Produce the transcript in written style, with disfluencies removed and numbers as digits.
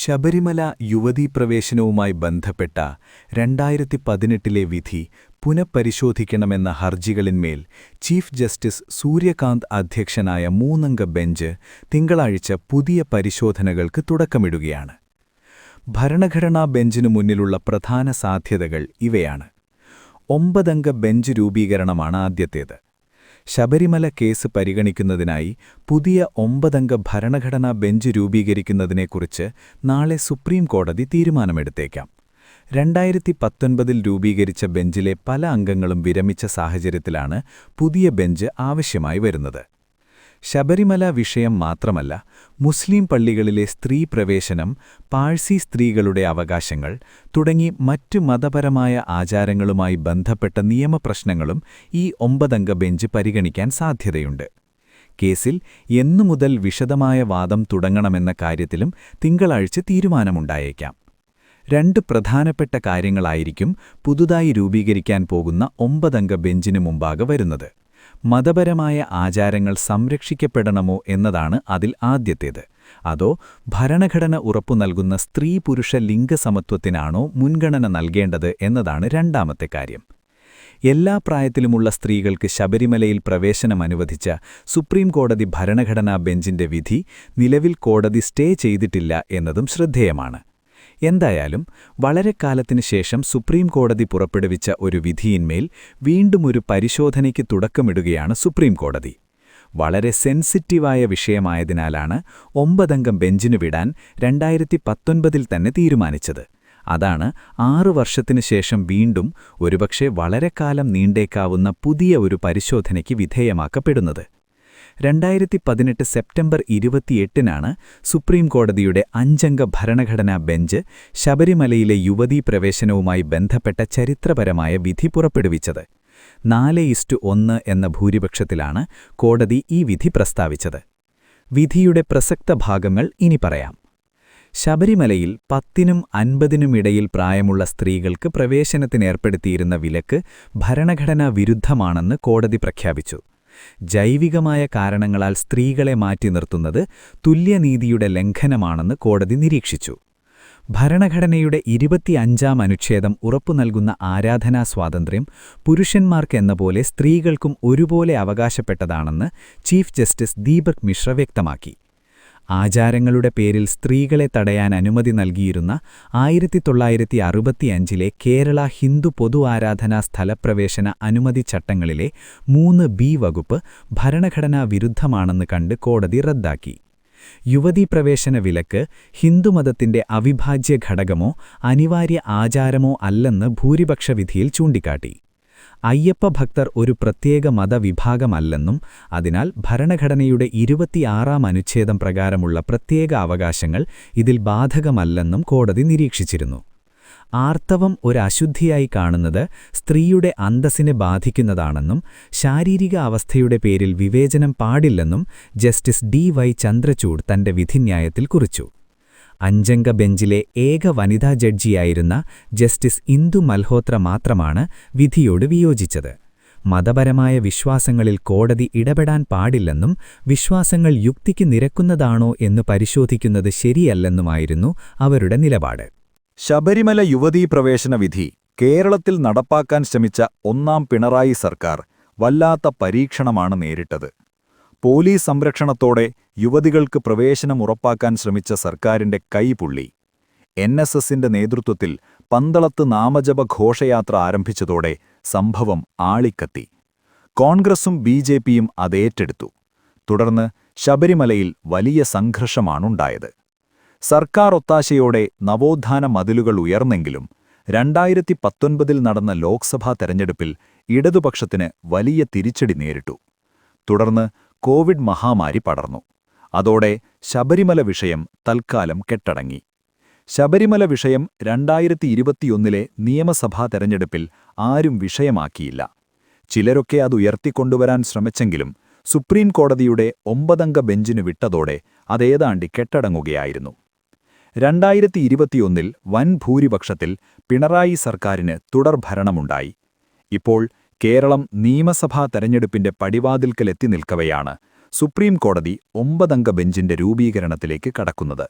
ശബരിമല യുവതീപ്രവേശനവുമായി ബന്ധപ്പെട്ട 2018 വിധി പുനഃപരിശോധിക്കണമെന്ന ഹർജികളിന്മേൽ chief justice Suryakant അധ്യക്ഷനായ 3-അംഗ ബെഞ്ച് തിങ്കളാഴ്ച പുതിയ പരിശോധനകൾക്ക് തുടക്കമിടുകയാണ്. ഭരണഘടനാ ബെഞ്ചിനു മുന്നിലുള്ള പ്രധാന സാധ്യതകൾ ഇവയാണ്. 9-അംഗ ബെഞ്ച് രൂപീകരണമാണ് ആദ്യത്തേത്. ശബരിമല കേസ് പരിഗണിക്കുന്നതിനായി പുതിയ 9-അംഗ ഭരണഘടനാ ബെഞ്ച് രൂപീകരിക്കുന്നതിനെക്കുറിച്ച് നാളെ സുപ്രീം കോടതി തീരുമാനമെടുത്തേക്കാം. 2019 രൂപീകരിച്ച ബെഞ്ചിലെ പല അംഗങ്ങളും വിരമിച്ച സാഹചര്യത്തിലാണ് പുതിയ ബെഞ്ച് ആവശ്യമായി വരുന്നത്. ശബരിമല വിഷയം മാത്രമല്ല, മുസ്ലിം പള്ളികളിലെ സ്ത്രീ പ്രവേശനം, പാഴ്സി സ്ത്രീകളുടെ അവകാശങ്ങൾ തുടങ്ങി മറ്റു മതപരമായ ആചാരങ്ങളുമായി ബന്ധപ്പെട്ട നിയമപ്രശ്നങ്ങളും ഈ 9-അംഗ ബെഞ്ച് പരിഗണിക്കാൻ സാധ്യതയുണ്ട്. കേസിൽ എന്നുമുതൽ വിശദമായ വാദം തുടങ്ങണമെന്ന കാര്യത്തിലും തിങ്കളാഴ്ച തീരുമാനമുണ്ടായേക്കാം. 2 പ്രധാനപ്പെട്ട കാര്യങ്ങളായിരിക്കും പുതുതായി രൂപീകരിക്കാൻ പോകുന്ന 9-അംഗ ബെഞ്ചിനു മുമ്പാകെ വരുന്നത്. മതപരമായ ആചാരങ്ങൾ സംരക്ഷിക്കപ്പെടണമോ എന്നതാണ് അതിൽ ആദ്യത്തേത്, അതോ ഭരണഘടന ഉറപ്പുനൽകുന്ന സ്ത്രീ-പുരുഷ ലിംഗസമത്വത്തിനാണോ മുൻഗണന നൽകേണ്ടത് എന്നതാണ് രണ്ടാമത്തെ കാര്യം. എല്ലാ പ്രായത്തിലുമുള്ള സ്ത്രീകൾക്ക് ശബരിമലയിൽ പ്രവേശനം അനുവദിച്ച സുപ്രീം കോടതി ഭരണഘടനാ ബെഞ്ചിന്റെ വിധി നിലവിൽ കോടതി സ്റ്റേ ചെയ്തിട്ടില്ല എന്നതും ശ്രദ്ധേയമാണ്. എന്തായാലും വളരെക്കാലത്തിനു ശേഷം സുപ്രീം കോടതി പുറപ്പെടുവിച്ച ഒരു വിധിയിന്മേൽ വീണ്ടുമൊരു പരിശോധനയ്ക്ക് തുടക്കമിടുകയാണ് സുപ്രീം കോടതി. വളരെ സെൻസിറ്റീവായ വിഷയമായതിനാലാണ് 9-അംഗ ബെഞ്ചിനു വിടാൻ 2019 തന്നെ തീരുമാനിച്ചത്. അതാണ് 6 വർഷത്തിനു ശേഷം വീണ്ടും ഒരുപക്ഷെ വളരെക്കാലം നീണ്ടേക്കാവുന്ന പുതിയ ഒരു പരിശോധനയ്ക്ക് വിധേയമാക്കപ്പെടുന്നത്. 2018 സെപ്റ്റംബർ 28-നാണ് സുപ്രീം കോടതിയുടെ 5-അംഗ ഭരണഘടനാ ബെഞ്ച് ശബരിമലയിലെ യുവതീ പ്രവേശനവുമായി ബന്ധപ്പെട്ട ചരിത്രപരമായ വിധി പുറപ്പെടുവിച്ചത്. 4:1 എന്ന ഭൂരിപക്ഷത്തിലാണ് കോടതി ഈ വിധി പ്രസ്താവിച്ചത്. വിധിയുടെ പ്രസക്ത ഭാഗങ്ങൾ ഇനി പറയാം. ശബരിമലയിൽ 10-നും 50-നും ഇടയിൽ പ്രായമുള്ള സ്ത്രീകൾക്ക് പ്രവേശനത്തിനേർപ്പെടുത്തിയിരുന്ന വിലക്ക് ഭരണഘടനാ വിരുദ്ധമാണെന്ന് കോടതി പ്രഖ്യാപിച്ചു. ജൈവികമായ കാരണങ്ങളാൽ സ്ത്രീകളെ മാറ്റി നിർത്തുന്നത് തുല്യനീതിയുടെ ലംഘനമാണെന്ന് കോടതി നിരീക്ഷിച്ചു. ഭരണഘടനയുടെ 25-ാം അനുച്ഛേദം ഉറപ്പുനൽകുന്ന ആരാധനാ സ്വാതന്ത്ര്യം പുരുഷന്മാർക്കെന്നപോലെ സ്ത്രീകൾക്കും ഒരുപോലെ അവകാശപ്പെട്ടതാണെന്ന് ചീഫ് ജസ്റ്റിസ് ദീപക് മിശ്ര വ്യക്തമാക്കി. ആചാരങ്ങളുടെ പേരിൽ സ്ത്രീകളെ തടയാൻ അനുമതി നൽകിയിരുന്ന 1965 കേരള ഹിന്ദു പൊതു ആരാധനാ സ്ഥലപ്രവേശന അനുമതി ചട്ടങ്ങളിലെ 3B വകുപ്പ് ഭരണഘടനാ വിരുദ്ധമാണെന്ന് കണ്ട് കോടതി റദ്ദാക്കി. യുവതീപ്രവേശന വിലക്ക് ഹിന്ദുമതത്തിന്റെ അവിഭാജ്യ ഘടകമോ അനിവാര്യ ആചാരമോ അല്ലെന്ന് ഭൂരിപക്ഷ വിധിയിൽ ചൂണ്ടിക്കാട്ടി. അയ്യപ്പ ഭക്തർ ഒരു പ്രത്യേക മതവിഭാഗമല്ലെന്നും അതിനാൽ ഭരണഘടനയുടെ 26-ാം അനുച്ഛേദം പ്രകാരമുള്ള പ്രത്യേക അവകാശങ്ങൾ ഇതിൽ ബാധകമല്ലെന്നും കോടതി നിരീക്ഷിച്ചിരുന്നു. ആർത്തവം ഒരു അശുദ്ധിയായി കാണുന്നത് സ്ത്രീയുടെ അന്തസ്സിനെ ബാധിക്കുന്നതാണെന്നും ശാരീരിക അവസ്ഥയുടെ പേരിൽ വിവേചനം പാടില്ലെന്നും ജസ്റ്റിസ് DY ചന്ദ്രചൂഡ് തന്റെ വിധിന്യായത്തിൽ കുറിച്ചു. 5-അംഗ ബെഞ്ചിലെ ഏക വനിതാ ജഡ്ജിയായിരുന്ന ജസ്റ്റിസ് ഇന്ദു മൽഹോത്ര മാത്രമാണ് വിധിയോട് വിയോജിച്ചത്. മതപരമായ വിശ്വാസങ്ങളിൽ കോടതി ഇടപെടാൻ പാടില്ലെന്നും വിശ്വാസങ്ങൾ യുക്തിക്ക് നിരക്കുന്നതാണോ എന്ന് പരിശോധിക്കുന്നത് ശരിയല്ലെന്നുമായിരുന്നു അവരുടെ നിലപാട്. ശബരിമല യുവതീപ്രവേശന വിധി കേരളത്തിൽ നടപ്പാക്കാൻ ശ്രമിച്ച 1-ാം പിണറായി സർക്കാർ വല്ലാത്ത പരീക്ഷണമാണ് നേരിട്ടത്. പോലീസ് സംരക്ഷണത്തോടെ യുവതികൾക്ക് പ്രവേശനം ഉറപ്പാക്കാൻ ശ്രമിച്ച സർക്കാരിന്റെ കൈപുള്ളി. NSSന്റെ നേതൃത്വത്തിൽ പന്തളത്ത് നാമജപ ഘോഷയാത്ര ആരംഭിച്ചതോടെ സംഭവം ആളിക്കത്തി. കോൺഗ്രസും BJPയും അതേറ്റെടുത്തു. തുടർന്ന് ശബരിമലയിൽ വലിയ സംഘർഷമാണുണ്ടായത്. സർക്കാർ ഒത്താശയോടെ നവോത്ഥാന മതിലുകൾ ഉയർന്നെങ്കിലും 2019 നടന്ന ലോക്സഭാ തെരഞ്ഞെടുപ്പിൽ ഇടതുപക്ഷത്തിന് വലിയ തിരിച്ചടി നേരിട്ടു. തുടർന്ന് കോവിഡ് മഹാമാരി പടർന്നു. അതോടെ ശബരിമല വിഷയം തൽക്കാലം കെട്ടടങ്ങി. ശബരിമല വിഷയം 2021 നിയമസഭാ തെരഞ്ഞെടുപ്പിൽ ആരും വിഷയമാക്കിയില്ല. ചിലരൊക്കെ അത് ഉയർത്തിക്കൊണ്ടുവരാൻ ശ്രമിച്ചെങ്കിലും സുപ്രീം കോടതിയുടെ 9-അംഗ ബെഞ്ചിനു വിട്ടതോടെ അതേതാണ്ടി കെട്ടടങ്ങുകയായിരുന്നു. 2021 വൻ ഭൂരിപക്ഷത്തിൽ പിണറായി സർക്കാരിന് തുടർഭരണമുണ്ടായി. ഇപ്പോൾ കേരളം നിയമസഭാ തെരഞ്ഞെടുപ്പിന്റെ പടിവാതിൽക്കലെത്തി നിൽക്കവെയാണ് സുപ്രീം കോടതി 9-അംഗ ബെഞ്ചിന്റെ രൂപീകരണത്തിലേക്ക് കടക്കുന്നത്.